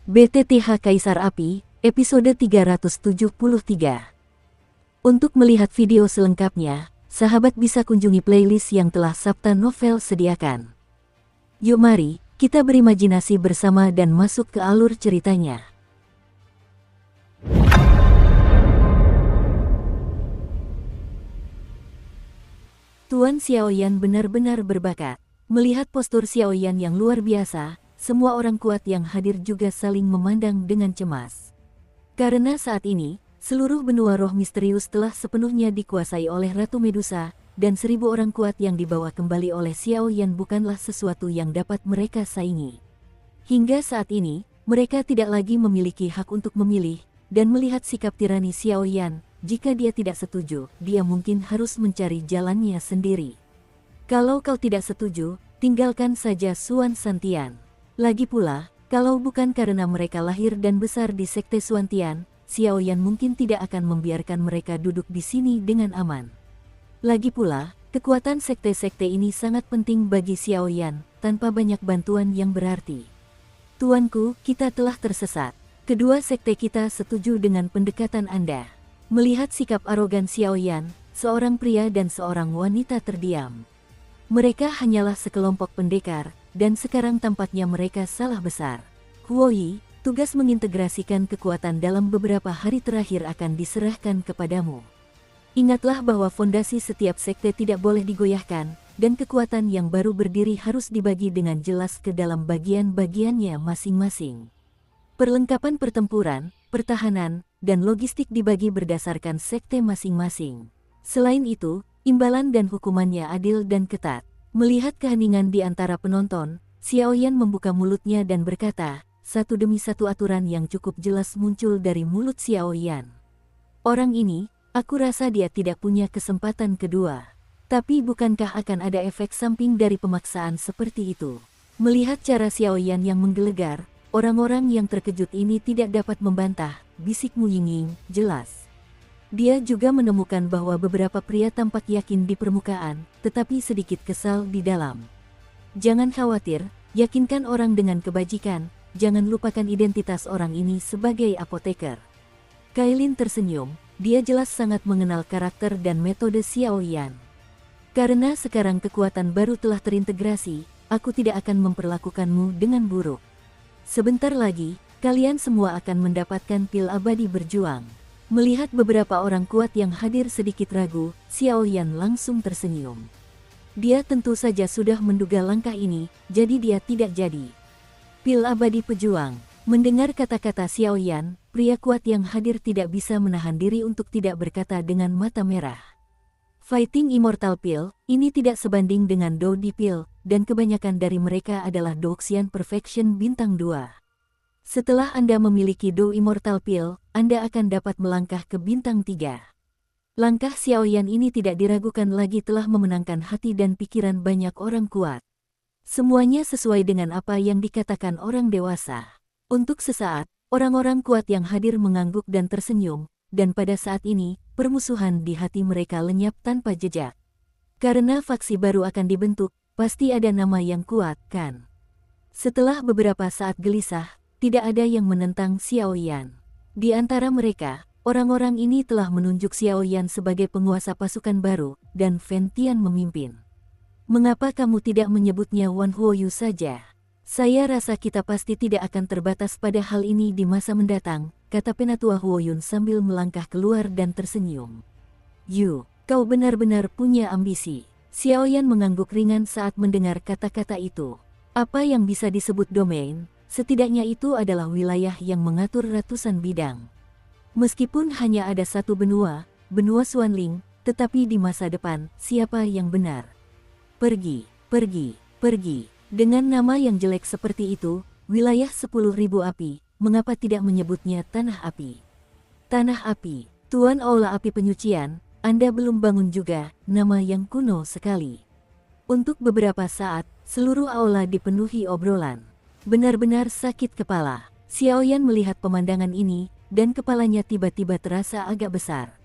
BTTH Kaisar Api, episode 373. Untuk melihat video selengkapnya, sahabat bisa kunjungi playlist yang telah Sabta Novel sediakan. Yuk mari, kita berimajinasi bersama dan masuk ke alur ceritanya. Tuan Xiaoyan benar-benar berbakat. Melihat postur Xiaoyan yang luar biasa, semua orang kuat yang hadir juga saling memandang dengan cemas. Karena saat ini, seluruh benua roh misterius telah sepenuhnya dikuasai oleh Ratu Medusa, dan 1000 orang kuat yang dibawa kembali oleh Xiaoyan bukanlah sesuatu yang dapat mereka saingi. Hingga saat ini, mereka tidak lagi memiliki hak untuk memilih, dan melihat sikap tirani Xiaoyan, jika dia tidak setuju, dia mungkin harus mencari jalannya sendiri. Kalau kau tidak setuju, tinggalkan saja Xuan Santian. Lagi pula, kalau bukan karena mereka lahir dan besar di Sekte Xuantian, Xiaoyan mungkin tidak akan membiarkan mereka duduk di sini dengan aman. Lagi pula, kekuatan sekte-sekte ini sangat penting bagi Xiaoyan, tanpa banyak bantuan yang berarti. Tuanku, kita telah tersesat. Kedua sekte kita setuju dengan pendekatan Anda. Melihat sikap arogan Xiaoyan, seorang pria dan seorang wanita terdiam. Mereka hanyalah sekelompok pendekar, dan sekarang tampaknya mereka salah besar. Huoyi, tugas mengintegrasikan kekuatan dalam beberapa hari terakhir akan diserahkan kepadamu. Ingatlah bahwa fondasi setiap sekte tidak boleh digoyahkan, dan kekuatan yang baru berdiri harus dibagi dengan jelas ke dalam bagian-bagiannya masing-masing. Perlengkapan pertempuran, pertahanan, dan logistik dibagi berdasarkan sekte masing-masing. Selain itu, imbalan dan hukumannya adil dan ketat. Melihat keheningan di antara penonton, Xiaoyan membuka mulutnya dan berkata, satu demi satu aturan yang cukup jelas muncul dari mulut Xiaoyan. Orang ini, aku rasa dia tidak punya kesempatan kedua. Tapi bukankah akan ada efek samping dari pemaksaan seperti itu? Melihat cara Xiaoyan yang menggelegar, orang-orang yang terkejut ini tidak dapat membantah, bisik Mu Yingying, jelas. Dia juga menemukan bahwa beberapa pria tampak yakin di permukaan, tetapi sedikit kesal di dalam. Jangan khawatir, yakinkan orang dengan kebajikan, jangan lupakan identitas orang ini sebagai apoteker. Kailin tersenyum, dia jelas sangat mengenal karakter dan metode Xiaoyan. Karena sekarang kekuatan baru telah terintegrasi, aku tidak akan memperlakukanmu dengan buruk. Sebentar lagi, kalian semua akan mendapatkan pil abadi berjuang. Melihat beberapa orang kuat yang hadir sedikit ragu, Xiaoyan langsung tersenyum. Dia tentu saja sudah menduga langkah ini, jadi dia tidak jadi. Pil abadi pejuang. Mendengar kata-kata Xiaoyan, pria kuat yang hadir tidak bisa menahan diri untuk tidak berkata dengan mata merah. Fighting Immortal Pill, ini tidak sebanding dengan Dou Di Pill, dan kebanyakan dari mereka adalah Douxian Perfection Bintang 2. Setelah Anda memiliki Dou Immortal Pill, Anda akan dapat melangkah ke Bintang 3. Langkah Xiaoyan ini tidak diragukan lagi telah memenangkan hati dan pikiran banyak orang kuat. Semuanya sesuai dengan apa yang dikatakan orang dewasa. Untuk sesaat, orang-orang kuat yang hadir mengangguk dan tersenyum, dan pada saat ini, permusuhan di hati mereka lenyap tanpa jejak. Karena faksi baru akan dibentuk, pasti ada nama yang kuat, kan? Setelah beberapa saat gelisah, tidak ada yang menentang Xiaoyan. Di antara mereka, orang-orang ini telah menunjuk Xiaoyan sebagai penguasa pasukan baru, dan Fen Tian memimpin. Mengapa kamu tidak menyebutnya Wan Huoyu saja? Saya rasa kita pasti tidak akan terbatas pada hal ini di masa mendatang, kata Penatua Huoyun sambil melangkah keluar dan tersenyum. Yu, kau benar-benar punya ambisi. Xiaoyan mengangguk ringan saat mendengar kata-kata itu. Apa yang bisa disebut domain? Setidaknya itu adalah wilayah yang mengatur ratusan bidang. Meskipun hanya ada satu benua, benua Xuanling, tetapi di masa depan, siapa yang benar? Pergi, pergi, pergi. Dengan nama yang jelek seperti itu, wilayah 10.000 api, mengapa tidak menyebutnya Tanah Api? Tanah Api, Tuan Aula Api Penyucian, Anda belum bangun juga, nama yang kuno sekali. Untuk beberapa saat, seluruh aula dipenuhi obrolan. Benar-benar sakit kepala. Xiaoyan melihat pemandangan ini, dan kepalanya tiba-tiba terasa agak besar.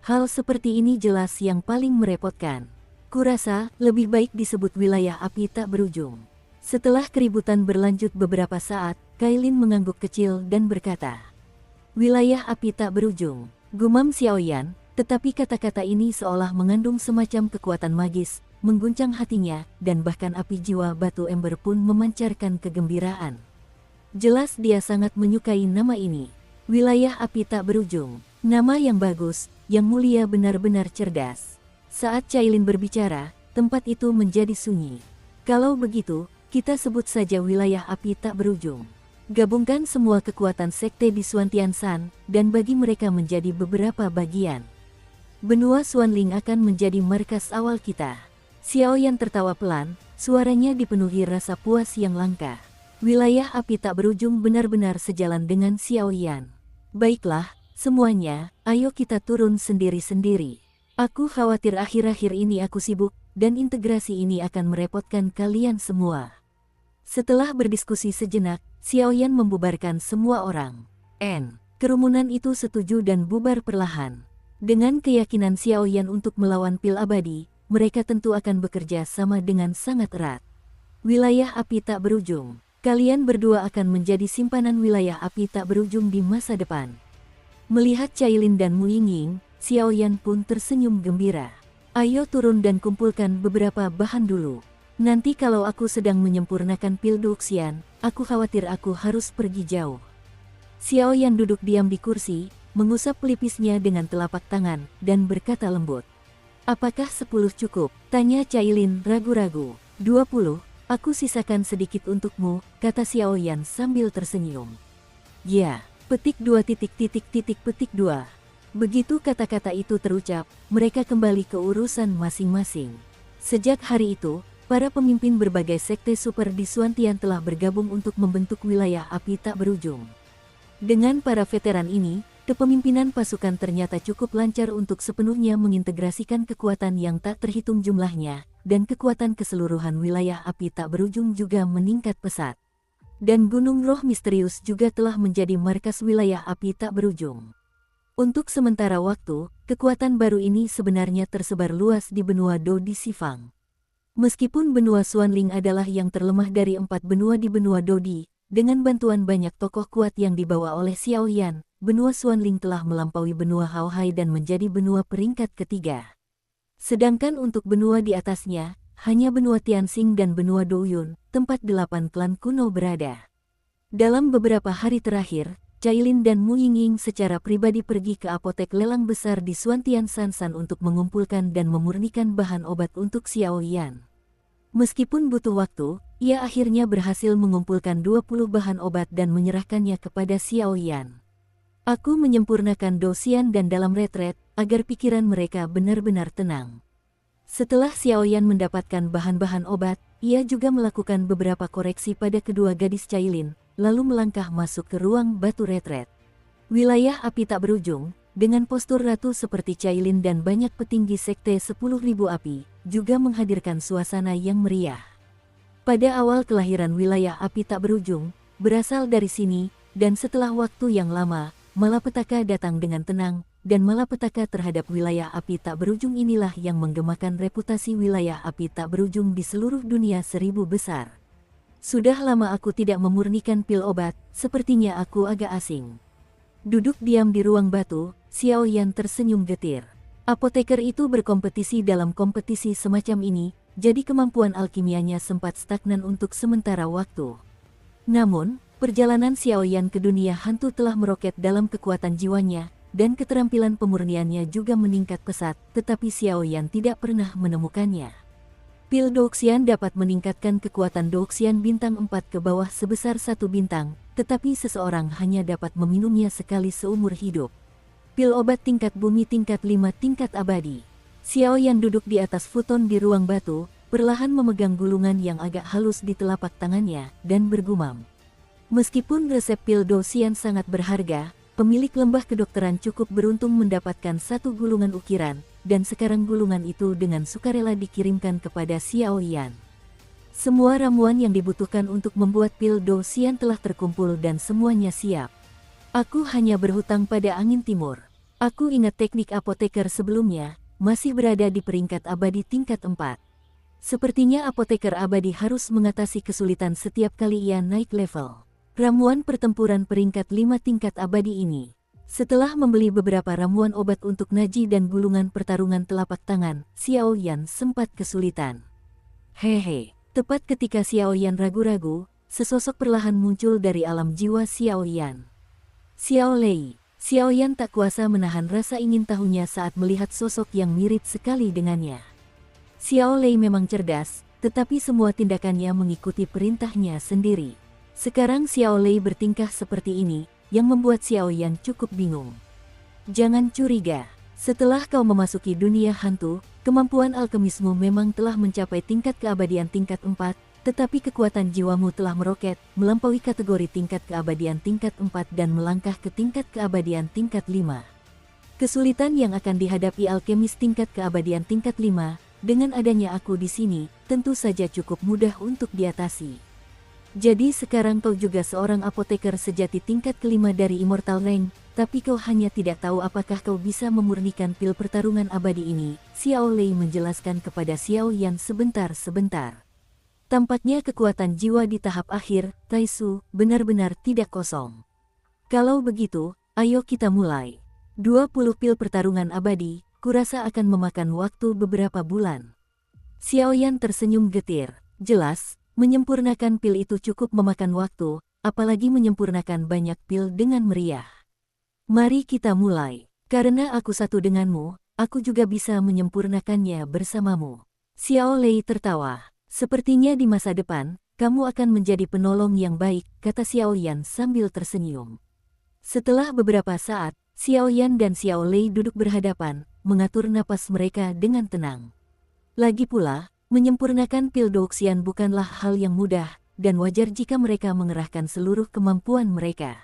Hal seperti ini jelas yang paling merepotkan. Kurasa, lebih baik disebut wilayah api tak berujung. Setelah keributan berlanjut beberapa saat, Kailin mengangguk kecil dan berkata, "Wilayah api tak berujung," gumam Xiaoyan, tetapi kata-kata ini seolah mengandung semacam kekuatan magis, mengguncang hatinya, dan bahkan api jiwa batu ember pun memancarkan kegembiraan. Jelas dia sangat menyukai nama ini. Wilayah api tak berujung. Nama yang bagus, yang mulia, benar-benar cerdas. Saat Cailin berbicara, tempat itu menjadi sunyi. Kalau begitu, kita sebut saja wilayah api tak berujung. Gabungkan semua kekuatan sekte di Xuantianshan, dan bagi mereka menjadi beberapa bagian. Benua Xuanling akan menjadi markas awal kita. Xiaoyan tertawa pelan, suaranya dipenuhi rasa puas yang langka. Wilayah api tak berujung benar-benar sejalan dengan Xiaoyan. Baiklah, semuanya, ayo kita turun sendiri-sendiri. Aku khawatir akhir-akhir ini aku sibuk, dan integrasi ini akan merepotkan kalian semua. Setelah berdiskusi sejenak, Xiaoyan membubarkan semua orang. Kerumunan itu setuju dan bubar perlahan. Dengan keyakinan Xiaoyan untuk melawan pil abadi, mereka tentu akan bekerja sama dengan sangat erat. Wilayah api tak berujung. Kalian berdua akan menjadi simpanan wilayah api tak berujung di masa depan. Melihat Cailin dan Mu Yingying, Xiaoyan pun tersenyum gembira. Ayo turun dan kumpulkan beberapa bahan dulu. Nanti kalau aku sedang menyempurnakan pil Duxian, aku khawatir aku harus pergi jauh. Xiaoyan duduk diam di kursi, mengusap pelipisnya dengan telapak tangan, dan berkata lembut. Apakah 10 cukup? Tanya Cailin ragu-ragu. 20, aku sisakan sedikit untukmu, kata Xiaoyan sambil tersenyum. Ya, petik 2. Begitu kata-kata itu terucap, mereka kembali ke urusan masing-masing. Sejak hari itu, para pemimpin berbagai sekte super di Xuantian telah bergabung untuk membentuk wilayah api tak berujung. Dengan para veteran ini, kepemimpinan pasukan ternyata cukup lancar untuk sepenuhnya mengintegrasikan kekuatan yang tak terhitung jumlahnya, dan kekuatan keseluruhan wilayah api tak berujung juga meningkat pesat. Dan Gunung Roh Misterius juga telah menjadi markas wilayah api tak berujung. Untuk sementara waktu, kekuatan baru ini sebenarnya tersebar luas di benua Do di Xifang. Meskipun benua Xuanling adalah yang terlemah dari 4 benua di benua Dodi, dengan bantuan banyak tokoh kuat yang dibawa oleh Xiaoyan, benua Xuanling telah melampaui benua Haohai dan menjadi benua peringkat ketiga. Sedangkan untuk benua di atasnya, hanya benua Tianxing dan benua Douyun, tempat 8 klan kuno berada. Dalam beberapa hari terakhir, Cailin dan Mu Yingying secara pribadi pergi ke apotek lelang besar di Xuantianshan untuk mengumpulkan dan memurnikan bahan obat untuk Xiaoyan. Meskipun butuh waktu, ia akhirnya berhasil mengumpulkan 20 bahan obat dan menyerahkannya kepada Xiaoyan. Aku menyempurnakan Duxian dan dalam retret, agar pikiran mereka benar-benar tenang. Setelah Xiaoyan mendapatkan bahan-bahan obat, ia juga melakukan beberapa koreksi pada kedua gadis Cailin, lalu melangkah masuk ke ruang batu retret. Wilayah api tak berujung, dengan postur ratu seperti Cailin dan banyak petinggi sekte 10.000 api, juga menghadirkan suasana yang meriah. Pada awal kelahiran wilayah api tak berujung, berasal dari sini, dan setelah waktu yang lama, malapetaka datang dengan tenang, dan malapetaka terhadap wilayah api tak berujung inilah yang menggemakan reputasi wilayah api tak berujung di seluruh dunia 1000 besar. Sudah lama aku tidak memurnikan pil obat, sepertinya aku agak asing. Duduk diam di ruang batu, Xiaoyan tersenyum getir. Apoteker itu berkompetisi dalam kompetisi semacam ini, jadi kemampuan alkimianya sempat stagnan untuk sementara waktu. Namun, perjalanan Xiaoyan ke dunia hantu telah meroket dalam kekuatan jiwanya, dan keterampilan pemurniannya juga meningkat pesat, tetapi Xiaoyan tidak pernah menemukannya. Pil Duxian dapat meningkatkan kekuatan Duxian bintang 4 ke bawah sebesar 1 bintang, tetapi seseorang hanya dapat meminumnya sekali seumur hidup. Pil obat tingkat bumi tingkat 5 tingkat abadi. Xiaoyan duduk di atas futon di ruang batu, perlahan memegang gulungan yang agak halus di telapak tangannya, dan bergumam. Meskipun resep pil Duxian sangat berharga, pemilik lembah kedokteran cukup beruntung mendapatkan 1 gulungan ukiran, dan sekarang gulungan itu dengan sukarela dikirimkan kepada Xiaoyan. Semua ramuan yang dibutuhkan untuk membuat pil Duxian telah terkumpul dan semuanya siap. Aku hanya berhutang pada angin timur. Aku ingat teknik apoteker sebelumnya, masih berada di peringkat abadi tingkat 4. Sepertinya apoteker abadi harus mengatasi kesulitan setiap kali ia naik level. Ramuan pertempuran peringkat 5 tingkat abadi ini. Setelah membeli beberapa ramuan obat untuk Naji dan gulungan pertarungan telapak tangan, Xiao Yan sempat kesulitan. Hehe, tepat ketika Xiao Yan ragu-ragu, sesosok perlahan muncul dari alam jiwa Xiao Yan. Xiao Lei. Xiao Yan tak kuasa menahan rasa ingin tahunya saat melihat sosok yang mirip sekali dengannya. Xiao Lei memang cerdas, tetapi semua tindakannya mengikuti perintahnya sendiri. Sekarang Xiao Lei bertingkah seperti ini, yang membuat Xiao Yan cukup bingung. Jangan curiga, setelah kau memasuki dunia hantu, kemampuan alkemismu memang telah mencapai tingkat keabadian tingkat 4, tetapi kekuatan jiwamu telah meroket, melampaui kategori tingkat keabadian tingkat 4 dan melangkah ke tingkat keabadian tingkat 5. Kesulitan yang akan dihadapi alkemis tingkat keabadian tingkat 5, dengan adanya aku di sini, tentu saja cukup mudah untuk diatasi. Jadi sekarang kau juga seorang apoteker sejati tingkat kelima dari Immortal Rank, tapi kau hanya tidak tahu apakah kau bisa memurnikan pil pertarungan abadi ini, Xiao Lei menjelaskan kepada Xiao Yan sebentar-sebentar. Tampaknya kekuatan jiwa di tahap akhir, Taisu, benar-benar tidak kosong. Kalau begitu, ayo kita mulai. 20 pil pertarungan abadi, kurasa akan memakan waktu beberapa bulan. Xiao Yan tersenyum getir. Jelas, menyempurnakan pil itu cukup memakan waktu, apalagi menyempurnakan banyak pil dengan meriah. Mari kita mulai. Karena aku satu denganmu, aku juga bisa menyempurnakannya bersamamu. Xiao Lei tertawa. Sepertinya di masa depan, kamu akan menjadi penolong yang baik, kata Xiao Yan sambil tersenyum. Setelah beberapa saat, Xiao Yan dan Xiao Lei duduk berhadapan, mengatur napas mereka dengan tenang. Lagi pula, menyempurnakan pil Douxian bukanlah hal yang mudah, dan wajar jika mereka mengerahkan seluruh kemampuan mereka.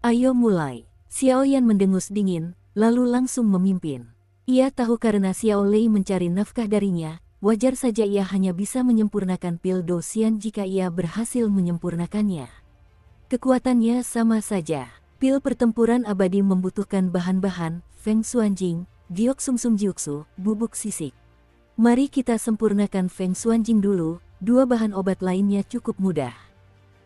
Ayo mulai. Xiao Yan mendengus dingin, lalu langsung memimpin. Ia tahu karena Xiao Lei mencari nafkah darinya, wajar saja ia hanya bisa menyempurnakan pil Douxian jika ia berhasil menyempurnakannya. Kekuatannya sama saja. Pil pertempuran abadi membutuhkan bahan-bahan, Feng Xuanjing, Giok Sumsum Jiuxu, bubuk sisik. Mari kita sempurnakan Feng Xuanjing dulu, dua bahan obat lainnya cukup mudah.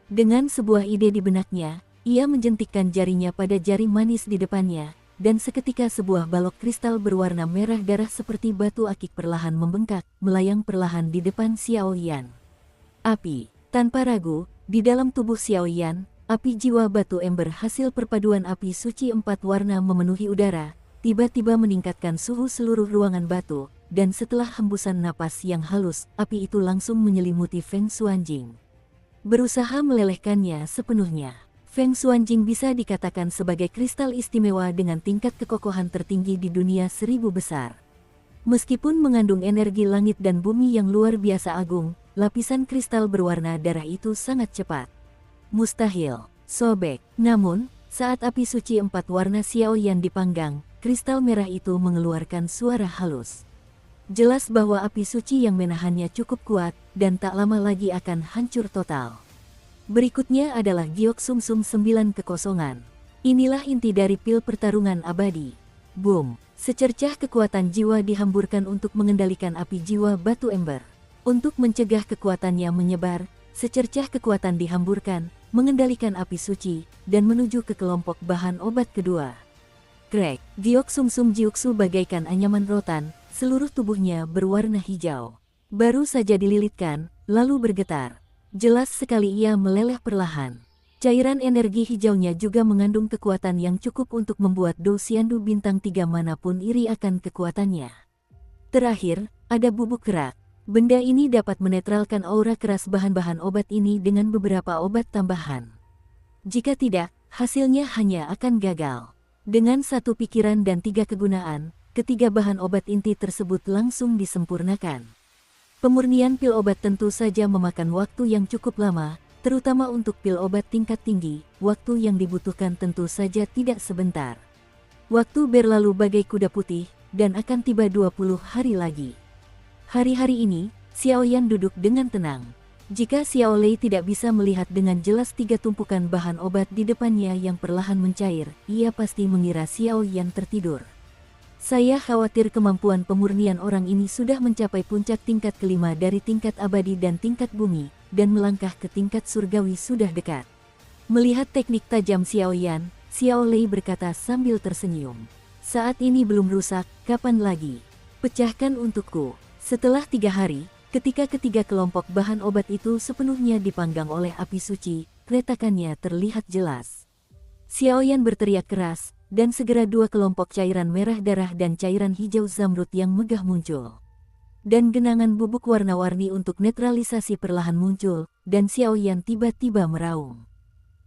Dengan sebuah ide di benaknya, ia menjentikkan jarinya pada jari manis di depannya, dan seketika sebuah balok kristal berwarna merah darah seperti batu akik perlahan membengkak, melayang perlahan di depan Xiao Yan. Api. Tanpa ragu, di dalam tubuh Xiao Yan, api jiwa batu ember hasil perpaduan api suci 4 warna memenuhi udara, tiba-tiba meningkatkan suhu seluruh ruangan batu, dan setelah hembusan napas yang halus, api itu langsung menyelimuti Feng Xuanjing. Berusaha melelehkannya sepenuhnya. Feng Xuanjing bisa dikatakan sebagai kristal istimewa dengan tingkat kekokohan tertinggi di dunia 1000 besar. Meskipun mengandung energi langit dan bumi yang luar biasa agung, lapisan kristal berwarna darah itu sangat cepat. Mustahil, sobek. Namun, saat api suci 4 warna Xiao Yan dipanggang, kristal merah itu mengeluarkan suara halus. Jelas bahwa api suci yang menahannya cukup kuat, dan tak lama lagi akan hancur total. Berikutnya adalah Giok Sumsum 9 kekosongan. Inilah inti dari pil pertarungan abadi. Boom! Secercah kekuatan jiwa dihamburkan untuk mengendalikan api jiwa batu ember. Untuk mencegah kekuatannya menyebar, secercah kekuatan dihamburkan, mengendalikan api suci, dan menuju ke kelompok bahan obat kedua. Crack! Giok Sumsum Jiuxu bagaikan anyaman rotan, seluruh tubuhnya berwarna hijau. Baru saja dililitkan, lalu bergetar. Jelas sekali ia meleleh perlahan. Cairan energi hijaunya juga mengandung kekuatan yang cukup untuk membuat Douxiandu bintang 3 manapun iri akan kekuatannya. Terakhir, ada bubuk gerak. Benda ini dapat menetralkan aura keras bahan-bahan obat ini dengan beberapa obat tambahan. Jika tidak, hasilnya hanya akan gagal. Dengan satu pikiran dan 3 kegunaan, ketiga bahan obat inti tersebut langsung disempurnakan. Pemurnian pil obat tentu saja memakan waktu yang cukup lama, terutama untuk pil obat tingkat tinggi, waktu yang dibutuhkan tentu saja tidak sebentar. Waktu berlalu bagai kuda putih, dan akan tiba 20 hari lagi. Hari-hari ini, Xiao Yan duduk dengan tenang. Jika Xiao Lei tidak bisa melihat dengan jelas 3 tumpukan bahan obat di depannya yang perlahan mencair, ia pasti mengira Xiao Yan tertidur. Saya khawatir kemampuan pemurnian orang ini sudah mencapai puncak tingkat kelima dari tingkat abadi dan tingkat bumi, dan melangkah ke tingkat surgawi sudah dekat. Melihat teknik tajam Xiao Yan, Xiao Lei berkata sambil tersenyum. Saat ini belum rusak, kapan lagi? Pecahkan untukku. Setelah 3 hari, ketika ketiga kelompok bahan obat itu sepenuhnya dipanggang oleh api suci, retakannya terlihat jelas. Xiao Yan berteriak keras, dan segera 2 kelompok cairan merah darah dan cairan hijau zamrud yang megah muncul. Dan genangan bubuk warna-warni untuk netralisasi perlahan muncul, dan Xiao Yan tiba-tiba meraung.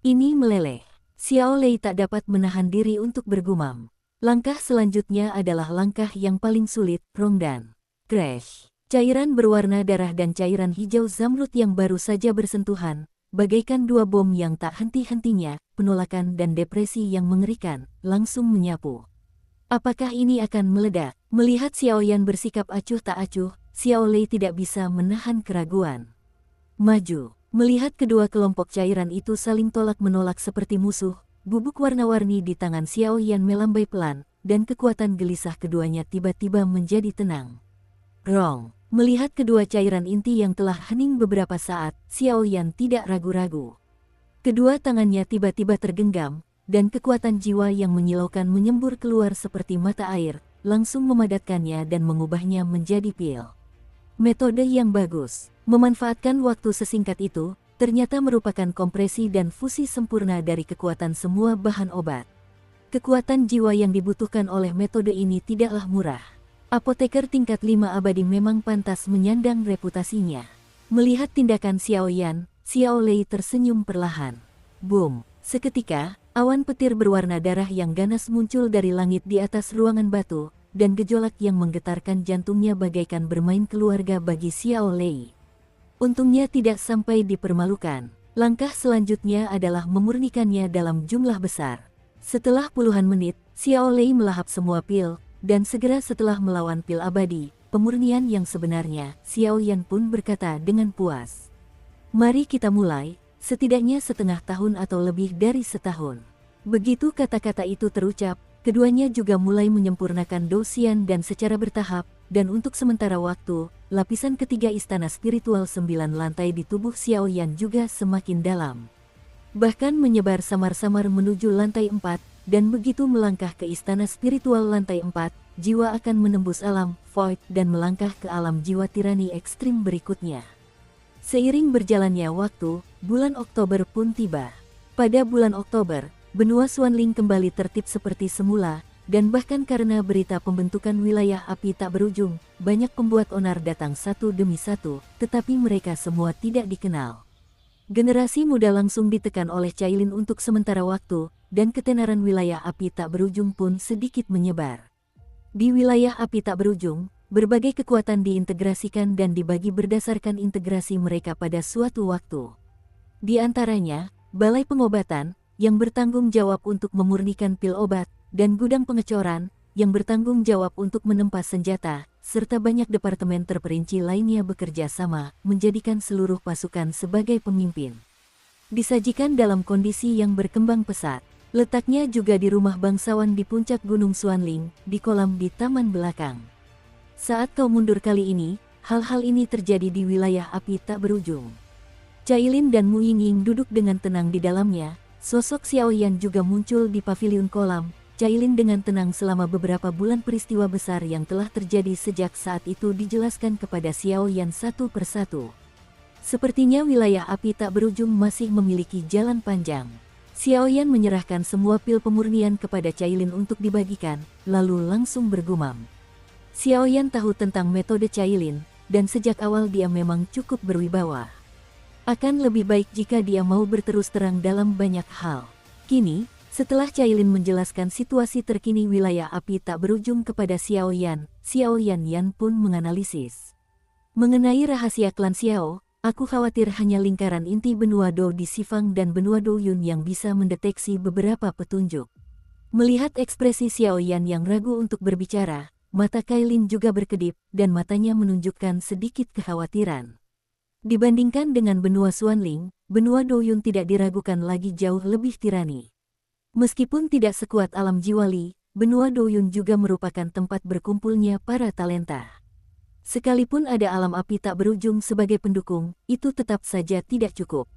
Ini meleleh. Xiao Lei tak dapat menahan diri untuk bergumam. Langkah selanjutnya adalah langkah yang paling sulit, Rongdan. Crash. Cairan berwarna darah dan cairan hijau zamrud yang baru saja bersentuhan, bagaikan 2 bom yang tak henti-hentinya, penolakan dan depresi yang mengerikan, langsung menyapu. Apakah ini akan meledak? Melihat Xiao Yan bersikap acuh tak acuh, Xiao Lei tidak bisa menahan keraguan. Maju. Melihat kedua kelompok cairan itu saling tolak-menolak seperti musuh, bubuk warna-warni di tangan Xiao Yan melambai pelan, dan kekuatan gelisah keduanya tiba-tiba menjadi tenang. Rong. Melihat kedua cairan inti yang telah hening beberapa saat, Xiao Yan tidak ragu-ragu. Kedua tangannya tiba-tiba tergenggam, dan kekuatan jiwa yang menyilaukan menyembur keluar seperti mata air, langsung memadatkannya dan mengubahnya menjadi pil. Metode yang bagus. Memanfaatkan waktu sesingkat itu, ternyata merupakan kompresi dan fusi sempurna dari kekuatan semua bahan obat. Kekuatan jiwa yang dibutuhkan oleh metode ini tidaklah murah. Apoteker tingkat 5 abadi memang pantas menyandang reputasinya. Melihat tindakan Xiao Yan, Xiao Lei tersenyum perlahan. Boom! Seketika, awan petir berwarna darah yang ganas muncul dari langit di atas ruangan batu, dan gejolak yang menggetarkan jantungnya bagaikan bermain keluarga bagi Xiao Lei. Untungnya tidak sampai dipermalukan. Langkah selanjutnya adalah memurnikannya dalam jumlah besar. Setelah puluhan menit, Xiao Lei melahap semua pil, dan segera setelah melawan pil abadi, pemurnian yang sebenarnya, Xiao Yan pun berkata dengan puas. Mari kita mulai, setidaknya setengah tahun atau lebih dari setahun. Begitu kata-kata itu terucap, keduanya juga mulai menyempurnakan dosian dan secara bertahap, dan untuk sementara waktu, lapisan ketiga istana spiritual 9 lantai di tubuh Xiao Yan juga semakin dalam. Bahkan menyebar samar-samar menuju lantai 4, dan begitu melangkah ke istana spiritual lantai 4, jiwa akan menembus alam void dan melangkah ke alam jiwa tirani ekstrim berikutnya. Seiring berjalannya waktu, bulan Oktober pun tiba. Pada bulan Oktober, benua Xuanling kembali tertib seperti semula, dan bahkan karena berita pembentukan wilayah api tak berujung, banyak pembuat onar datang satu demi satu, tetapi mereka semua tidak dikenal. Generasi muda langsung ditekan oleh Cailin untuk sementara waktu, dan ketenaran wilayah api tak berujung pun sedikit menyebar. Di wilayah api tak berujung, berbagai kekuatan diintegrasikan dan dibagi berdasarkan integrasi mereka pada suatu waktu. Di antaranya, Balai Pengobatan, yang bertanggung jawab untuk memurnikan pil obat, dan Gudang Pengecoran, yang bertanggung jawab untuk menempas senjata, serta banyak departemen terperinci lainnya bekerja sama, menjadikan seluruh pasukan sebagai pemimpin. Disajikan dalam kondisi yang berkembang pesat. Letaknya juga di rumah bangsawan di puncak Gunung Xuanling, di kolam di taman belakang. Saat kau mundur kali ini, hal-hal ini terjadi di wilayah api tak berujung. Cailin dan Mu Yingying duduk dengan tenang di dalamnya, sosok Xiao Yan juga muncul di paviliun kolam. Cailin dengan tenang selama beberapa bulan peristiwa besar yang telah terjadi sejak saat itu dijelaskan kepada Xiao Yan satu persatu. Sepertinya wilayah api tak berujung masih memiliki jalan panjang. Xiao Yan menyerahkan semua pil pemurnian kepada Cailin untuk dibagikan, lalu langsung bergumam. Xiao Yan tahu tentang metode Cailin, dan sejak awal dia memang cukup berwibawa. Akan lebih baik jika dia mau berterus terang dalam banyak hal. Kini, setelah Cailin menjelaskan situasi terkini wilayah api tak berujung kepada Xiao Yan pun menganalisis. Mengenai rahasia klan Xiao, aku khawatir hanya lingkaran inti benua Dou di Xifang dan benua Douyun yang bisa mendeteksi beberapa petunjuk. Melihat ekspresi Xiao Yan yang ragu untuk berbicara, mata Cailin juga berkedip, dan matanya menunjukkan sedikit kekhawatiran. Dibandingkan dengan benua Xuanling, benua Douyun tidak diragukan lagi jauh lebih tirani. Meskipun tidak sekuat alam jiwa Li, benua Douyun juga merupakan tempat berkumpulnya para talenta. Sekalipun ada alam api tak berujung sebagai pendukung, itu tetap saja tidak cukup.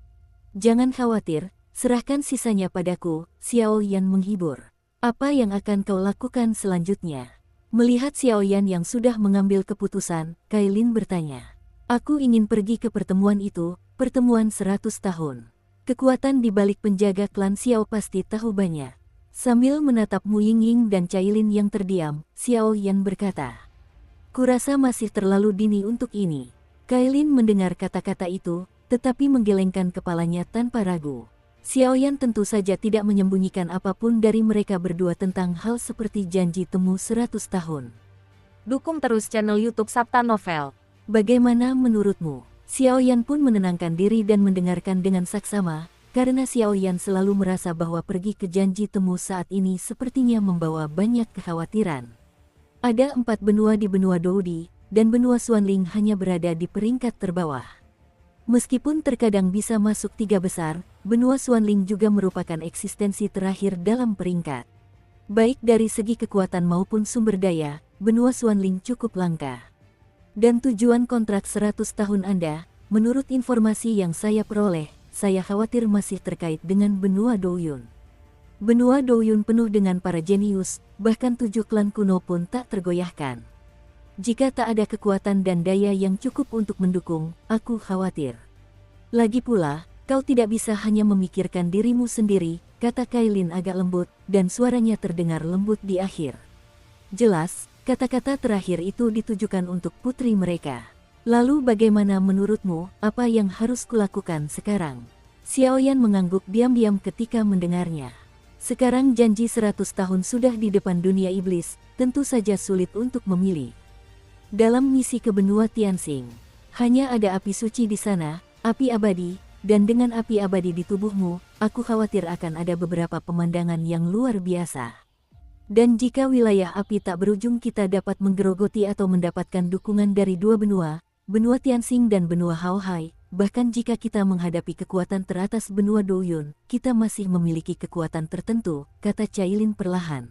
Jangan khawatir, serahkan sisanya padaku, Xiao Yan menghibur. Apa yang akan kau lakukan selanjutnya? Melihat Xiao Yan yang sudah mengambil keputusan, Kailin bertanya. Aku ingin pergi ke pertemuan itu, pertemuan 100 tahun. Kekuatan di balik penjaga klan Xiao pasti tahu banyak. Sambil menatap Mu Yingying dan Cailin yang terdiam, Xiao Yan berkata. Kurasa masih terlalu dini untuk ini. Kailin mendengar kata-kata itu, tetapi menggelengkan kepalanya tanpa ragu. Xiao Yan tentu saja tidak menyembunyikan apapun dari mereka berdua tentang hal seperti janji temu 100 tahun. Dukung terus channel YouTube Sabta Novel. Bagaimana menurutmu? Xiao Yan pun menenangkan diri dan mendengarkan dengan saksama, karena Xiao Yan selalu merasa bahwa pergi ke janji temu saat ini sepertinya membawa banyak kekhawatiran. Ada 4 benua di benua Doudi, dan benua Xuanling hanya berada di peringkat terbawah. Meskipun terkadang bisa masuk 3 besar, benua Xuanling juga merupakan eksistensi terakhir dalam peringkat. Baik dari segi kekuatan maupun sumber daya, benua Xuanling cukup langka. Dan tujuan kontrak 100 tahun Anda, menurut informasi yang saya peroleh, saya khawatir masih terkait dengan benua Douyun. Benua Douyun penuh dengan para jenius, bahkan 7 klan kuno pun tak tergoyahkan. Jika tak ada kekuatan dan daya yang cukup untuk mendukung, aku khawatir. Lagi pula, kau tidak bisa hanya memikirkan dirimu sendiri, kata Kailin agak lembut, dan suaranya terdengar lembut di akhir. Jelas, kata-kata terakhir itu ditujukan untuk putri mereka. Lalu bagaimana menurutmu, apa yang harus kulakukan sekarang? Xiao Yan mengangguk diam-diam ketika mendengarnya. Sekarang janji 100 tahun sudah di depan dunia iblis, tentu saja sulit untuk memilih. Dalam misi ke benua Tianxing, hanya ada api suci di sana, api abadi, dan dengan api abadi di tubuhmu, aku khawatir akan ada beberapa pemandangan yang luar biasa. Dan jika wilayah api tak berujung kita dapat menggerogoti atau mendapatkan dukungan dari 2 benua, benua Tianxing dan benua Haohai, bahkan jika kita menghadapi kekuatan teratas benua Douyun, kita masih memiliki kekuatan tertentu, kata Cailin perlahan.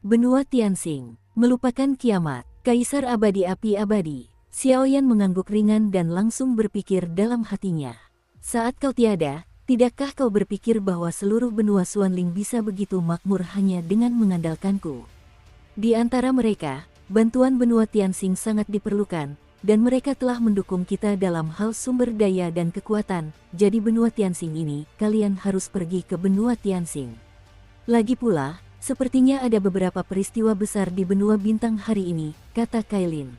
Benua Tianxing, melupakan kiamat, Kaisar Abadi Api Abadi. Xiao Yan mengangguk ringan dan langsung berpikir dalam hatinya. Saat kau tiada, tidakkah kau berpikir bahwa seluruh benua Xuanling bisa begitu makmur hanya dengan mengandalkanku? Di antara mereka, bantuan benua Tianxing sangat diperlukan, dan mereka telah mendukung kita dalam hal sumber daya dan kekuatan, jadi benua Tianxing ini, kalian harus pergi ke benua Tianxing. Lagi pula, sepertinya ada beberapa peristiwa besar di benua bintang hari ini, kata Kailin.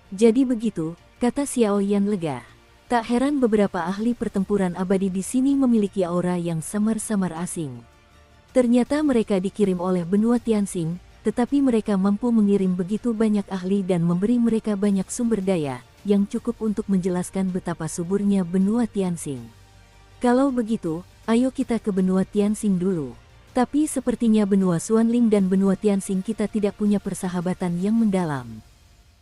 Jadi begitu, kata Xiao Yan lega. Tak heran beberapa ahli pertempuran abadi di sini memiliki aura yang samar-samar asing. Ternyata mereka dikirim oleh benua Tianxing, tetapi mereka mampu mengirim begitu banyak ahli dan memberi mereka banyak sumber daya, yang cukup untuk menjelaskan betapa suburnya benua Tianxing. Kalau begitu, ayo kita ke benua Tianxing dulu. Tapi sepertinya benua Xuanling dan benua Tianxing kita tidak punya persahabatan yang mendalam.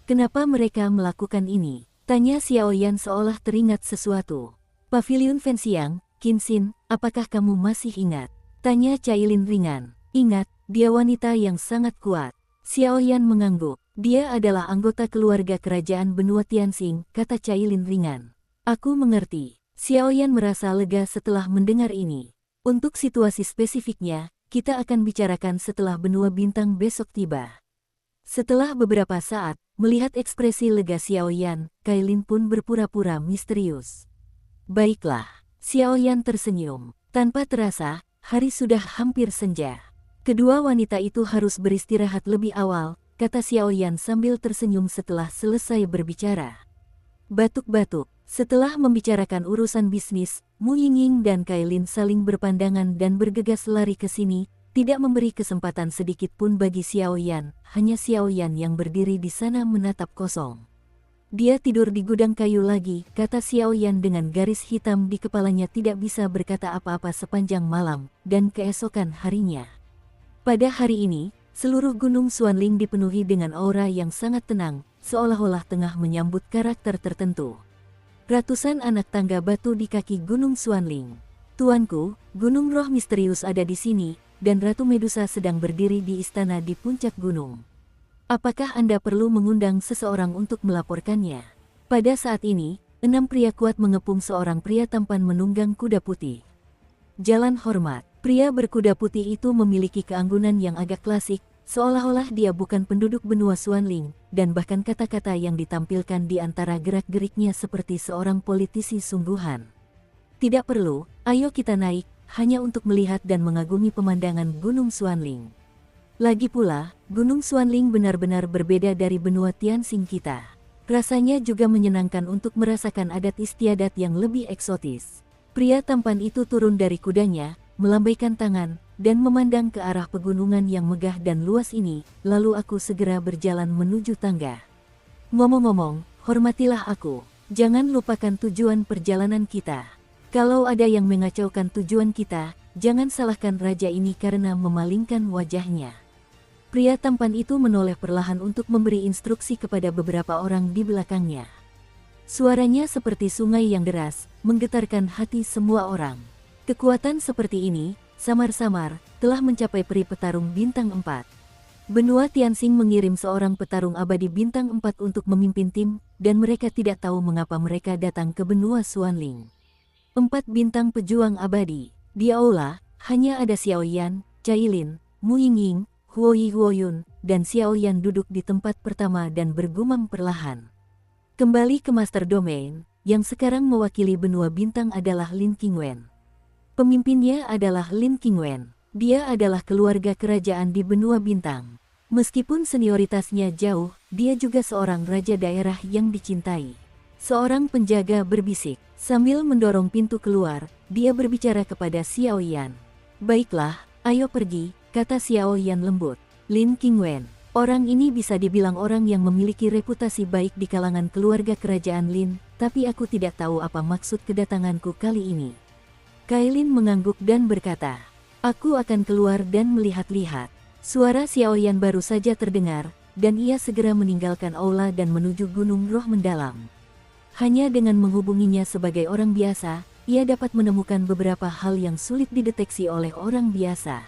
Kenapa mereka melakukan ini? Tanya Xiao Yan seolah teringat sesuatu. Paviliun Fenxiang, Qinxin, apakah kamu masih ingat? Tanya Cailin ringan. Ingat. Dia wanita yang sangat kuat. Xiao Yan mengangguk. Dia adalah anggota keluarga kerajaan benua Tianxing, kata Cailin ringan. Aku mengerti. Xiao Yan merasa lega setelah mendengar ini. Untuk situasi spesifiknya, kita akan bicarakan setelah benua bintang besok tiba. Setelah beberapa saat, melihat ekspresi lega Xiao Yan, Kailin pun berpura-pura misterius. Baiklah, Xiao Yan tersenyum. Tanpa terasa, hari sudah hampir senja. Kedua wanita itu harus beristirahat lebih awal, kata Xiao Yan sambil tersenyum setelah selesai berbicara. Batuk-batuk, setelah membicarakan urusan bisnis, Mu Yingying dan Kailin saling berpandangan dan bergegas lari ke sini, tidak memberi kesempatan sedikit pun bagi Xiao Yan, hanya Xiao Yan yang berdiri di sana menatap kosong. Dia tidur di gudang kayu lagi, kata Xiao Yan dengan garis hitam di kepalanya tidak bisa berkata apa-apa sepanjang malam, dan keesokan harinya. Pada hari ini, seluruh gunung Xuanling dipenuhi dengan aura yang sangat tenang, seolah-olah tengah menyambut karakter tertentu. Ratusan anak tangga batu di kaki gunung Xuanling. Tuanku, gunung roh misterius ada di sini, dan Ratu Medusa sedang berdiri di istana di puncak gunung. Apakah Anda perlu mengundang seseorang untuk melaporkannya? Pada saat ini, 6 pria kuat mengepung seorang pria tampan menunggang kuda putih. Jalan Hormat. Pria berkuda putih itu memiliki keanggunan yang agak klasik, seolah-olah dia bukan penduduk benua Xuanling, dan bahkan kata-kata yang ditampilkan di antara gerak-geriknya seperti seorang politisi sungguhan. Tidak perlu, ayo kita naik, hanya untuk melihat dan mengagumi pemandangan Gunung Xuanling. Lagi pula, Gunung Xuanling benar-benar berbeda dari benua Tianxing kita. Rasanya juga menyenangkan untuk merasakan adat istiadat yang lebih eksotis. Pria tampan itu turun dari kudanya, melambaikan tangan, dan memandang ke arah pegunungan yang megah dan luas ini, lalu aku segera berjalan menuju tangga. Ngomong-ngomong, hormatilah aku. Jangan lupakan tujuan perjalanan kita. Kalau ada yang mengacaukan tujuan kita, jangan salahkan raja ini karena memalingkan wajahnya. Pria tampan itu menoleh perlahan untuk memberi instruksi kepada beberapa orang di belakangnya. Suaranya seperti sungai yang deras, menggetarkan hati semua orang. Kekuatan seperti ini, samar-samar, telah mencapai peri petarung bintang 4. Benua Tianxing mengirim seorang petarung abadi bintang 4 untuk memimpin tim, dan mereka tidak tahu mengapa mereka datang ke benua Xuanling. 4 bintang pejuang abadi. Di aula, hanya ada Xiao Yan, Cailin, Mu Yingying, Huo Huoyun, dan Xiao Yan duduk di tempat pertama dan bergumam perlahan. Kembali ke Master Domain, yang sekarang mewakili benua bintang adalah Lin Qingwen. Pemimpinnya adalah Lin Qingwen. Dia adalah keluarga kerajaan di benua bintang. Meskipun senioritasnya jauh, dia juga seorang raja daerah yang dicintai. Seorang penjaga berbisik. Sambil mendorong pintu keluar, dia berbicara kepada Xiao Yan. "Baiklah, ayo pergi," kata Xiao Yan lembut. Lin Qingwen. Orang ini bisa dibilang orang yang memiliki reputasi baik di kalangan keluarga kerajaan Lin, tapi aku tidak tahu apa maksud kedatanganku kali ini. Kailin mengangguk dan berkata, "Aku akan keluar dan melihat-lihat." Suara Xiao Yan baru saja terdengar, dan ia segera meninggalkan aula dan menuju Gunung Roh Mendalam. Hanya dengan menghubunginya sebagai orang biasa, ia dapat menemukan beberapa hal yang sulit dideteksi oleh orang biasa.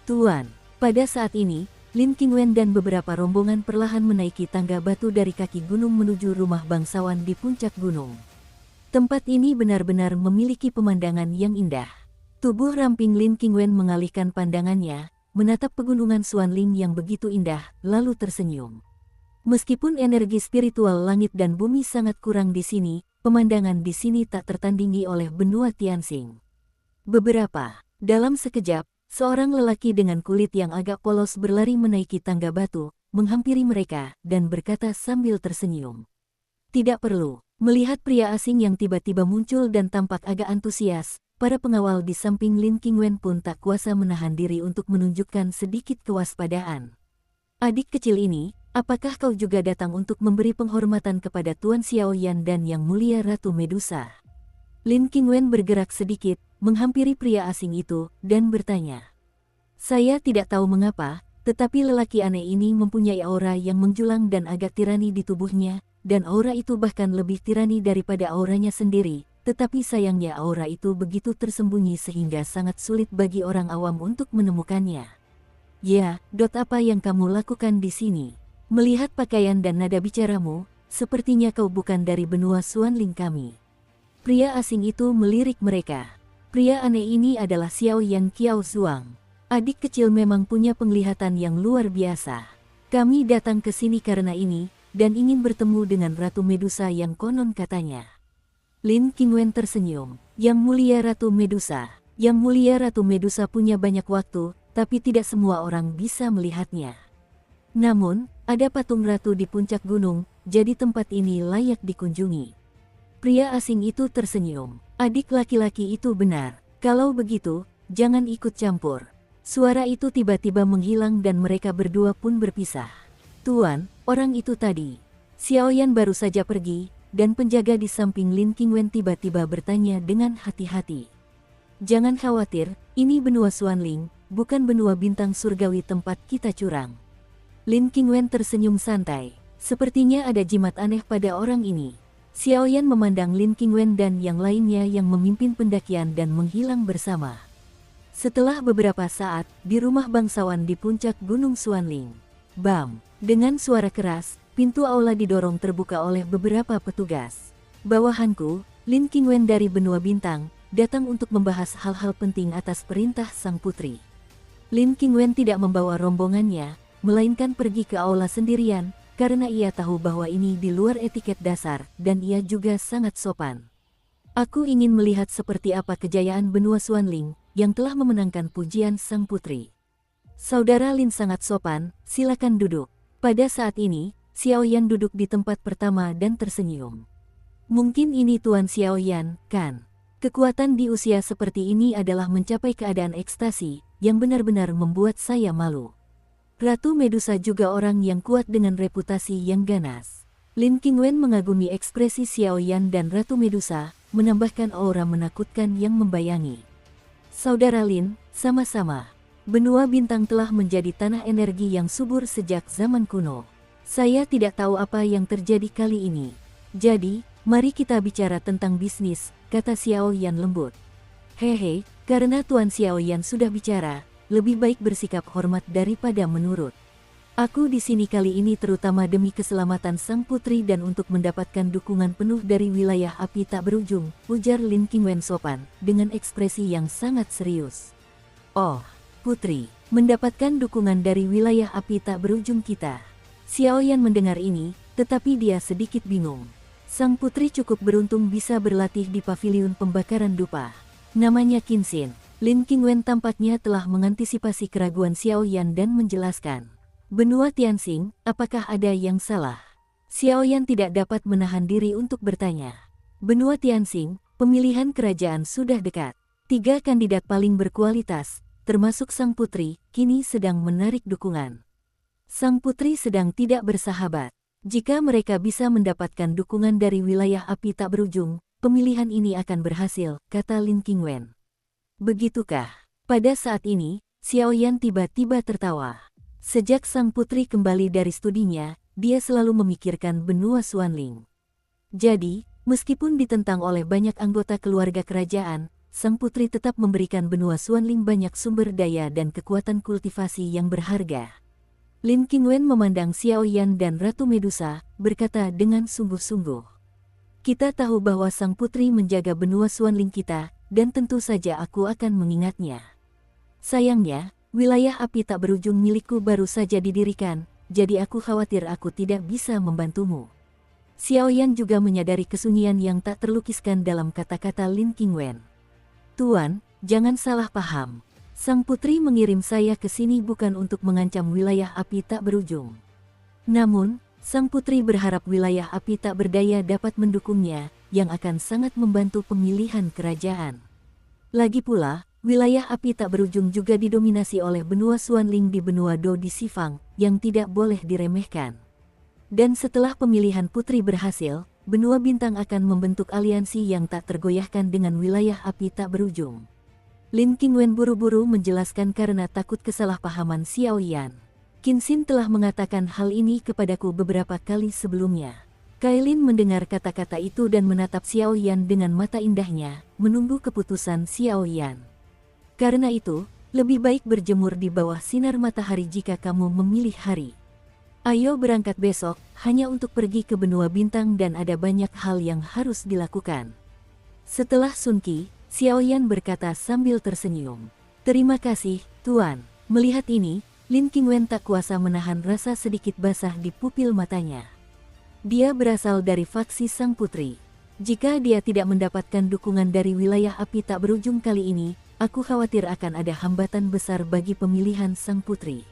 "Tuan." Pada saat ini, Lin Qingwen dan beberapa rombongan perlahan menaiki tangga batu dari kaki gunung menuju rumah bangsawan di puncak gunung. Tempat ini benar-benar memiliki pemandangan yang indah. Tubuh ramping Lin Qingwen mengalihkan pandangannya, menatap pegunungan Xuanling yang begitu indah, lalu tersenyum. Meskipun energi spiritual langit dan bumi sangat kurang di sini, pemandangan di sini tak tertandingi oleh benua Tianxing. Dalam sekejap, seorang lelaki dengan kulit yang agak polos berlari menaiki tangga batu, menghampiri mereka, dan berkata sambil tersenyum. "Tidak perlu." Melihat pria asing yang tiba-tiba muncul dan tampak agak antusias, para pengawal di samping Lin Qingwen pun tak kuasa menahan diri untuk menunjukkan sedikit kewaspadaan. "Adik kecil ini, apakah kau juga datang untuk memberi penghormatan kepada Tuan Xiao Yan dan Yang Mulia Ratu Medusa?" Lin Qingwen bergerak sedikit, menghampiri pria asing itu, dan bertanya. "Saya tidak tahu mengapa, tetapi lelaki aneh ini mempunyai aura yang menjulang dan agak tirani di tubuhnya, dan aura itu bahkan lebih tirani daripada auranya sendiri, tetapi sayangnya aura itu begitu tersembunyi sehingga sangat sulit bagi orang awam untuk menemukannya." "Ya, apa yang kamu lakukan di sini? Melihat pakaian dan nada bicaramu, sepertinya kau bukan dari benua Xuanling kami." Pria asing itu melirik mereka. Pria aneh ini adalah Xiao Yan Qiao Zuang. "Adik kecil memang punya penglihatan yang luar biasa. Kami datang ke sini karena ini, dan ingin bertemu dengan Ratu Medusa yang konon katanya." Lin Qingwen tersenyum. "Yang Mulia Ratu Medusa." Yang Mulia Ratu Medusa punya banyak waktu, tapi tidak semua orang bisa melihatnya. Namun, ada patung ratu di puncak gunung, jadi tempat ini layak dikunjungi. Pria asing itu tersenyum. "Adik laki-laki itu benar. Kalau begitu, jangan ikut campur." Suara itu tiba-tiba menghilang dan mereka berdua pun berpisah. "Tuan, orang itu tadi." Xiao Yan baru saja pergi, dan penjaga di samping Lin Qingwen tiba-tiba bertanya dengan hati-hati. "Jangan khawatir, ini benua Xuanling, bukan benua bintang surgawi tempat kita curang." Lin Qingwen tersenyum santai. Sepertinya ada jimat aneh pada orang ini. Xiao Yan memandang Lin Qingwen dan yang lainnya yang memimpin pendakian dan menghilang bersama. Setelah beberapa saat, di rumah bangsawan di puncak Gunung Xuanling. Bam! Dengan suara keras, pintu aula didorong terbuka oleh beberapa petugas. "Bawahanku, Lin Qingwen dari benua bintang, datang untuk membahas hal-hal penting atas perintah sang putri. Lin Qingwen tidak membawa rombongannya, melainkan pergi ke aula sendirian, karena ia tahu bahwa ini di luar etiket dasar, dan ia juga sangat sopan. Aku ingin melihat seperti apa kejayaan benua Xuanling, yang telah memenangkan pujian sang putri. Saudara Lin sangat sopan, silakan duduk. Pada saat ini, Xiaoyan duduk di tempat pertama dan tersenyum. Mungkin ini Tuan Xiaoyan, kan? Kekuatan di usia seperti ini adalah mencapai keadaan ekstasi, yang benar-benar membuat saya malu. Ratu Medusa juga orang yang kuat dengan reputasi yang ganas. Lin Qingwen mengagumi ekspresi Xiaoyan dan Ratu Medusa, menambahkan aura menakutkan yang membayangi. Saudara Lin, sama-sama. Benua bintang telah menjadi tanah energi yang subur sejak zaman kuno. Saya tidak tahu apa yang terjadi kali ini. Jadi, mari kita bicara tentang bisnis, kata Xiaoyan lembut. Hehe, karena Tuan Xiaoyan sudah bicara, lebih baik bersikap hormat daripada menurut. Aku di sini kali ini terutama demi keselamatan sang putri dan untuk mendapatkan dukungan penuh dari wilayah api tak berujung, ujar Lin Qingwen sopan, dengan ekspresi yang sangat serius. Oh, putri, mendapatkan dukungan dari wilayah api tak berujung kita. Xiaoyan mendengar ini, tetapi dia sedikit bingung. Sang putri cukup beruntung bisa berlatih di paviliun pembakaran dupa. Namanya Qinxin. Lin Qingwen tampaknya telah mengantisipasi keraguan Xiaoyan dan menjelaskan. Benua Tianxing, apakah ada yang salah? Xiaoyan tidak dapat menahan diri untuk bertanya. Benua Tianxing, pemilihan kerajaan sudah dekat. 3 kandidat paling berkualitas, termasuk sang putri, kini sedang menarik dukungan. Sang putri sedang tidak bersahabat. Jika mereka bisa mendapatkan dukungan dari wilayah api tak berujung, pemilihan ini akan berhasil, kata Lin Qingwen. Begitukah? Pada saat ini, Xiaoyan tiba-tiba tertawa. Sejak sang putri kembali dari studinya, dia selalu memikirkan benua Xuanling. Jadi, meskipun ditentang oleh banyak anggota keluarga kerajaan, sang putri tetap memberikan benua Xuanling banyak sumber daya dan kekuatan kultivasi yang berharga. Lin Qingwen memandang Xiaoyan dan Ratu Medusa, berkata dengan sungguh-sungguh. Kita tahu bahwa sang putri menjaga benua Xuanling kita, dan tentu saja aku akan mengingatnya. Sayangnya, wilayah api tak berujung milikku baru saja didirikan, jadi aku khawatir aku tidak bisa membantumu. Xiaoyan juga menyadari kesunyian yang tak terlukiskan dalam kata-kata Lin Qingwen. Tuan, jangan salah paham. Sang putri mengirim saya ke sini bukan untuk mengancam wilayah api tak berujung. Namun, sang putri berharap wilayah api tak berdaya dapat mendukungnya, yang akan sangat membantu pemilihan kerajaan. Lagi pula, wilayah api tak berujung juga didominasi oleh benua Xuanling di benua Do di Xifang, yang tidak boleh diremehkan. Dan setelah pemilihan putri berhasil, benua bintang akan membentuk aliansi yang tak tergoyahkan dengan wilayah api tak berujung. Lin Qingwen buru-buru menjelaskan karena takut kesalahpahaman Xiaoyan. Qinxin telah mengatakan hal ini kepadaku beberapa kali sebelumnya. Kailin mendengar kata-kata itu dan menatap Xiaoyan dengan mata indahnya, menunggu keputusan Xiaoyan. Karena itu, lebih baik berjemur di bawah sinar matahari jika kamu memilih hari. Ayo berangkat besok, hanya untuk pergi ke benua bintang dan ada banyak hal yang harus dilakukan. Setelah Sun Qi, Xiaoyan berkata sambil tersenyum. Terima kasih, Tuan. Melihat ini, Lin Qingwen tak kuasa menahan rasa sedikit basah di pupil matanya. Dia berasal dari faksi sang putri. Jika dia tidak mendapatkan dukungan dari wilayah api tak berujung kali ini, aku khawatir akan ada hambatan besar bagi pemilihan sang putri.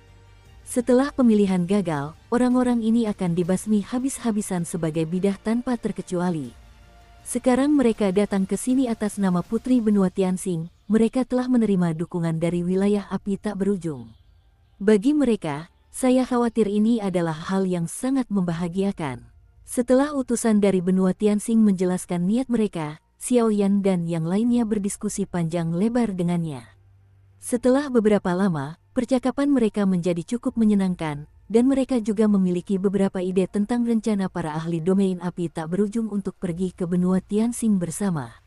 Setelah pemilihan gagal, orang-orang ini akan dibasmi habis-habisan sebagai bidah tanpa terkecuali. Sekarang mereka datang ke sini atas nama Putri Benua Tianxing, mereka telah menerima dukungan dari wilayah api tak berujung. Bagi mereka, saya khawatir ini adalah hal yang sangat membahagiakan. Setelah utusan dari benua Tianxing menjelaskan niat mereka, Xiaoyan dan yang lainnya berdiskusi panjang lebar dengannya. Setelah beberapa lama, percakapan mereka menjadi cukup menyenangkan, dan mereka juga memiliki beberapa ide tentang rencana para ahli domain api tak berujung untuk pergi ke benua Tianxing bersama.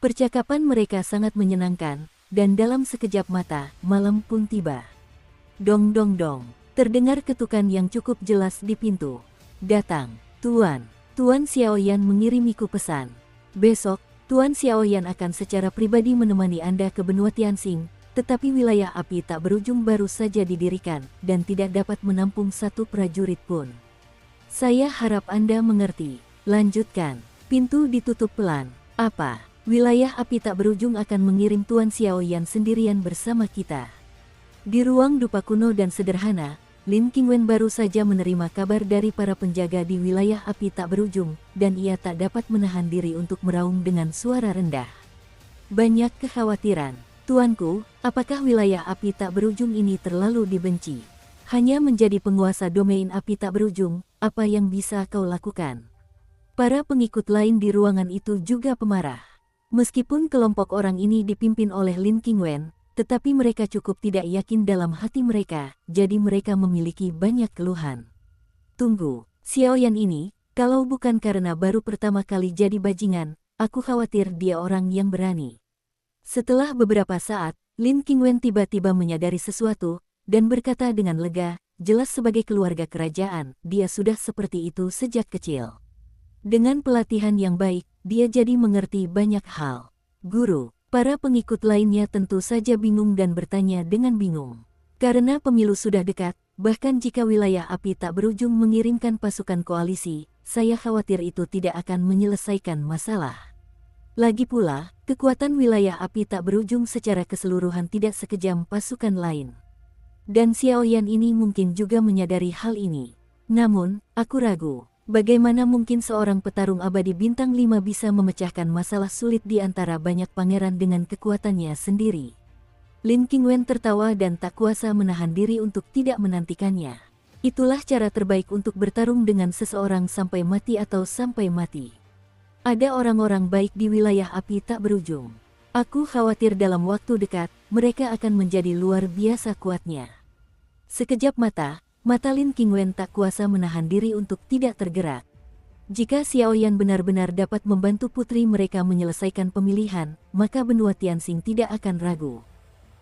Percakapan mereka sangat menyenangkan, dan dalam sekejap mata, malam pun tiba. Dong dong dong, terdengar ketukan yang cukup jelas di pintu. Datang. Tuan Xiaoyan mengirimiku pesan. Besok, Tuan Xiaoyan akan secara pribadi menemani Anda ke benua Tianxing, tetapi wilayah api tak berujung baru saja didirikan dan tidak dapat menampung satu prajurit pun. Saya harap Anda mengerti. Lanjutkan. Pintu ditutup pelan. Apa? Wilayah api tak berujung akan mengirim Tuan Xiaoyan sendirian bersama kita. Di ruang dupa kuno dan sederhana, Lin Qingwen baru saja menerima kabar dari para penjaga di wilayah api tak berujung, dan ia tak dapat menahan diri untuk meraung dengan suara rendah. Banyak kekhawatiran. Tuanku, apakah wilayah api tak berujung ini terlalu dibenci? Hanya menjadi penguasa domain api tak berujung, apa yang bisa kau lakukan? Para pengikut lain di ruangan itu juga pemarah. Meskipun kelompok orang ini dipimpin oleh Lin Qingwen, tetapi mereka cukup tidak yakin dalam hati mereka, jadi mereka memiliki banyak keluhan. Tunggu, Xiaoyan ini, kalau bukan karena baru pertama kali jadi bajingan, aku khawatir dia orang yang berani. Setelah beberapa saat, Lin Qingwen tiba-tiba menyadari sesuatu, dan berkata dengan lega, jelas sebagai keluarga kerajaan, dia sudah seperti itu sejak kecil. Dengan pelatihan yang baik, dia jadi mengerti banyak hal. Guru, para pengikut lainnya tentu saja bingung dan bertanya dengan bingung. Karena pemilu sudah dekat, bahkan jika wilayah api tak berujung mengirimkan pasukan koalisi, saya khawatir itu tidak akan menyelesaikan masalah. Lagi pula, kekuatan wilayah api tak berujung secara keseluruhan tidak sekejam pasukan lain. Dan Xiaoyan ini mungkin juga menyadari hal ini. Namun, aku ragu. Bagaimana mungkin seorang petarung abadi bintang 5 bisa memecahkan masalah sulit di antara banyak pangeran dengan kekuatannya sendiri? Lin Qingwen tertawa dan tak kuasa menahan diri untuk tidak menantikannya. Itulah cara terbaik untuk bertarung dengan seseorang sampai mati atau sampai mati. Ada orang-orang baik di wilayah api tak berujung. Aku khawatir dalam waktu dekat, mereka akan menjadi luar biasa kuatnya. Sekejap mata Lin Qingwen tak kuasa menahan diri untuk tidak tergerak. Jika Xiaoyan benar-benar dapat membantu putri mereka menyelesaikan pemilihan, maka benua Tianxing tidak akan ragu.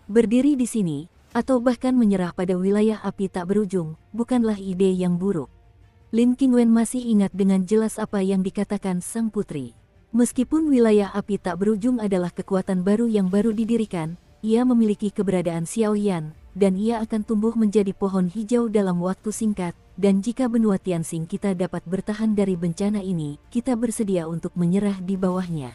Berdiri di sini, atau bahkan menyerah pada wilayah api tak berujung, bukanlah ide yang buruk. Lin Qingwen masih ingat dengan jelas apa yang dikatakan sang putri. Meskipun wilayah api tak berujung adalah kekuatan baru yang baru didirikan, ia memiliki keberadaan Xiaoyan, dan ia akan tumbuh menjadi pohon hijau dalam waktu singkat, dan jika benua Tianxing kita dapat bertahan dari bencana ini, kita bersedia untuk menyerah di bawahnya.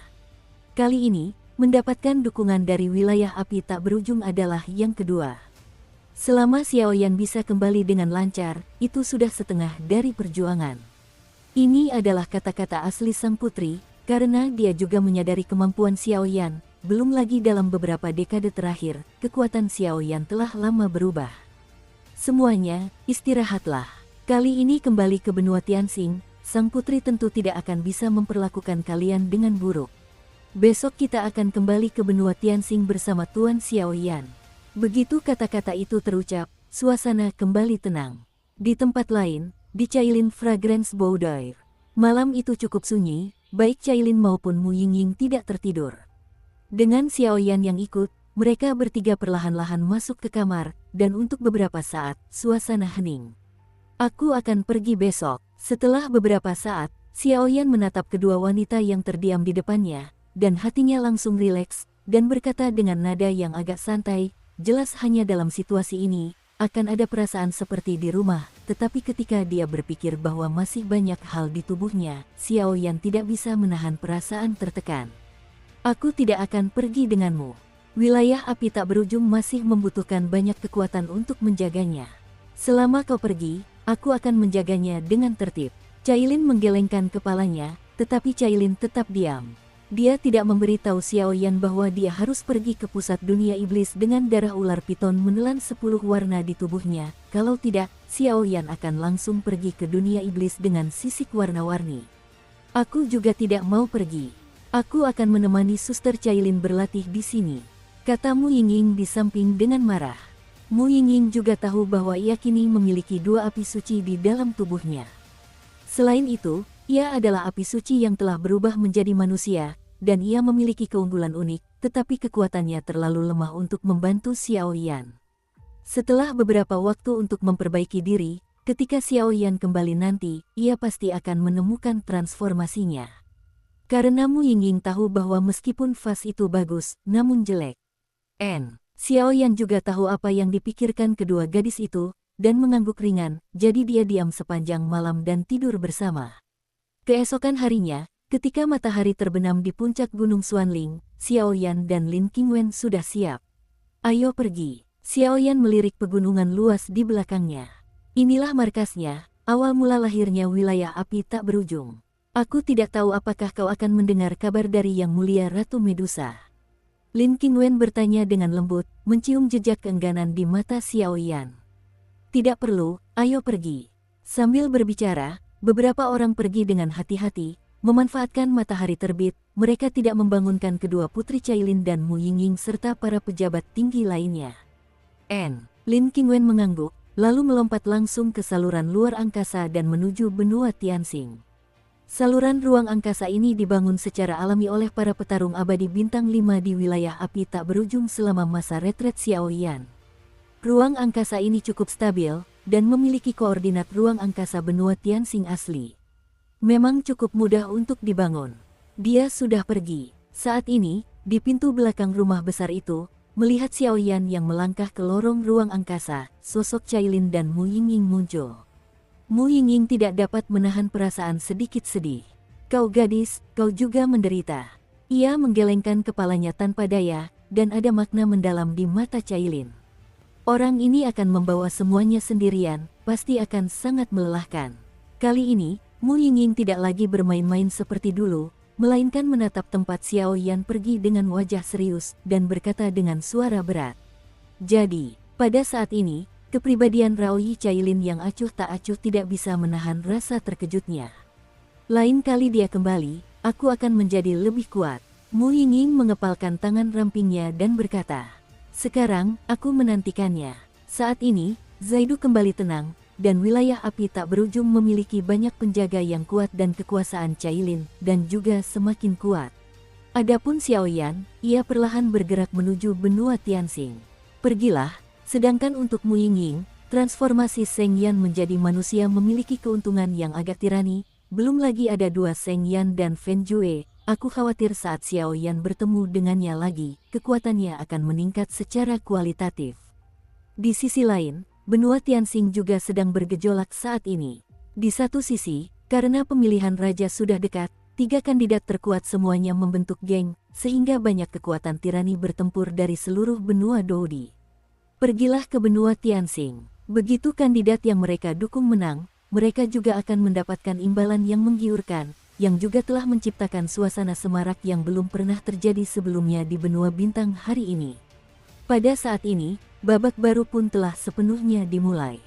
Kali ini, mendapatkan dukungan dari wilayah api tak berujung adalah yang kedua. Selama Xiaoyan bisa kembali dengan lancar, itu sudah setengah dari perjuangan. Ini adalah kata-kata asli sang putri, karena dia juga menyadari kemampuan Xiaoyan. Belum lagi dalam beberapa dekade terakhir, kekuatan Xiaoyan telah lama berubah. Semuanya, istirahatlah. Kali ini kembali ke benua Tianxing, sang putri tentu tidak akan bisa memperlakukan kalian dengan buruk. Besok kita akan kembali ke benua Tianxing bersama Tuan Xiaoyan. Begitu kata-kata itu terucap, suasana kembali tenang. Di tempat lain, di Cailin Fragrance Boudoir. Malam itu cukup sunyi, baik Cailin maupun Mu Yingying tidak tertidur. Dengan Xiaoyan yang ikut, mereka bertiga perlahan-lahan masuk ke kamar, dan untuk beberapa saat, suasana hening. Aku akan pergi besok. Setelah beberapa saat, Xiaoyan menatap kedua wanita yang terdiam di depannya, dan hatinya langsung rileks, dan berkata dengan nada yang agak santai, jelas hanya dalam situasi ini, akan ada perasaan seperti di rumah, tetapi ketika dia berpikir bahwa masih banyak hal di tubuhnya, Xiaoyan tidak bisa menahan perasaan tertekan. Aku tidak akan pergi denganmu. Wilayah api tak berujung masih membutuhkan banyak kekuatan untuk menjaganya. Selama kau pergi, aku akan menjaganya dengan tertib. Cailin menggelengkan kepalanya, tetapi Cailin tetap diam. Dia tidak memberitahu Xiaoyan bahwa dia harus pergi ke pusat dunia iblis dengan darah ular piton menelan 10 warna di tubuhnya. Kalau tidak, Xiaoyan akan langsung pergi ke dunia iblis dengan sisik warna-warni. Aku juga tidak mau pergi. Aku akan menemani Suster Cailin berlatih di sini, kata Mu Yingying di samping dengan marah. Mu Yingying juga tahu bahwa ia kini memiliki 2 api suci di dalam tubuhnya. Selain itu, ia adalah api suci yang telah berubah menjadi manusia, dan ia memiliki keunggulan unik, tetapi kekuatannya terlalu lemah untuk membantu Xiaoyan. Setelah beberapa waktu untuk memperbaiki diri, ketika Xiaoyan kembali nanti, ia pasti akan menemukan transformasinya. Karena Mu Yingying tahu bahwa meskipun vas itu bagus, namun jelek. Xiaoyan juga tahu apa yang dipikirkan kedua gadis itu, dan mengangguk ringan, jadi dia diam sepanjang malam dan tidur bersama. Keesokan harinya, ketika matahari terbenam di puncak Gunung Xuanling, Xiaoyan dan Lin Qingwen sudah siap. Ayo pergi. Xiaoyan melirik pegunungan luas di belakangnya. Inilah markasnya, awal mula lahirnya wilayah api tak berujung. Aku tidak tahu apakah kau akan mendengar kabar dari Yang Mulia Ratu Medusa. Lin Qingwen bertanya dengan lembut, mencium jejak keengganan di mata Xiaoyan. Tidak perlu, ayo pergi. Sambil berbicara, beberapa orang pergi dengan hati-hati, memanfaatkan matahari terbit. Mereka tidak membangunkan kedua putri Cailin dan Mu Yingying serta para pejabat tinggi lainnya. Lin Qingwen mengangguk, lalu melompat langsung ke saluran luar angkasa dan menuju benua Tianxing. Saluran ruang angkasa ini dibangun secara alami oleh para petarung abadi bintang 5 di wilayah api tak berujung selama masa retret Xiaoyan. Ruang angkasa ini cukup stabil, dan memiliki koordinat ruang angkasa benua Tianxing asli. Memang cukup mudah untuk dibangun. Dia sudah pergi. Saat ini, di pintu belakang rumah besar itu, melihat Xiaoyan yang melangkah ke lorong ruang angkasa, sosok Cailin dan Mu Yingying muncul. Mu Yingying tidak dapat menahan perasaan sedikit sedih. Kau gadis, kau juga menderita. Ia menggelengkan kepalanya tanpa daya, dan ada makna mendalam di mata Cailin. Orang ini akan membawa semuanya sendirian, pasti akan sangat melelahkan. Kali ini, Mu Yingying tidak lagi bermain-main seperti dulu, melainkan menatap tempat Xiaoyan pergi dengan wajah serius dan berkata dengan suara berat. Jadi, pada saat ini, kepribadian Raoyi Cailin yang acuh tak acuh tidak bisa menahan rasa terkejutnya. Lain kali dia kembali, aku akan menjadi lebih kuat. Mu Yingying mengepalkan tangan rampingnya dan berkata, sekarang, aku menantikannya. Saat ini, Zaidu kembali tenang, dan wilayah api tak berujung memiliki banyak penjaga yang kuat dan kekuasaan Cailin, dan juga semakin kuat. Adapun Xiaoyan, ia perlahan bergerak menuju benua Tianxing. Pergilah. Sedangkan untuk Mu Yingying, transformasi Sheng Yan menjadi manusia memiliki keuntungan yang agak tirani, belum lagi ada dua Sheng Yan dan Fen Jue. Aku khawatir saat Xiaoyan bertemu dengannya lagi, kekuatannya akan meningkat secara kualitatif. Di sisi lain, benua Tianxing juga sedang bergejolak saat ini. Di satu sisi, karena pemilihan raja sudah dekat, 3 kandidat terkuat semuanya membentuk geng, sehingga banyak kekuatan tirani bertempur dari seluruh benua Doudi. Pergilah ke benua Tianxing. Begitu kandidat yang mereka dukung menang, mereka juga akan mendapatkan imbalan yang menggiurkan, yang juga telah menciptakan suasana semarak yang belum pernah terjadi sebelumnya di benua bintang hari ini. Pada saat ini, babak baru pun telah sepenuhnya dimulai.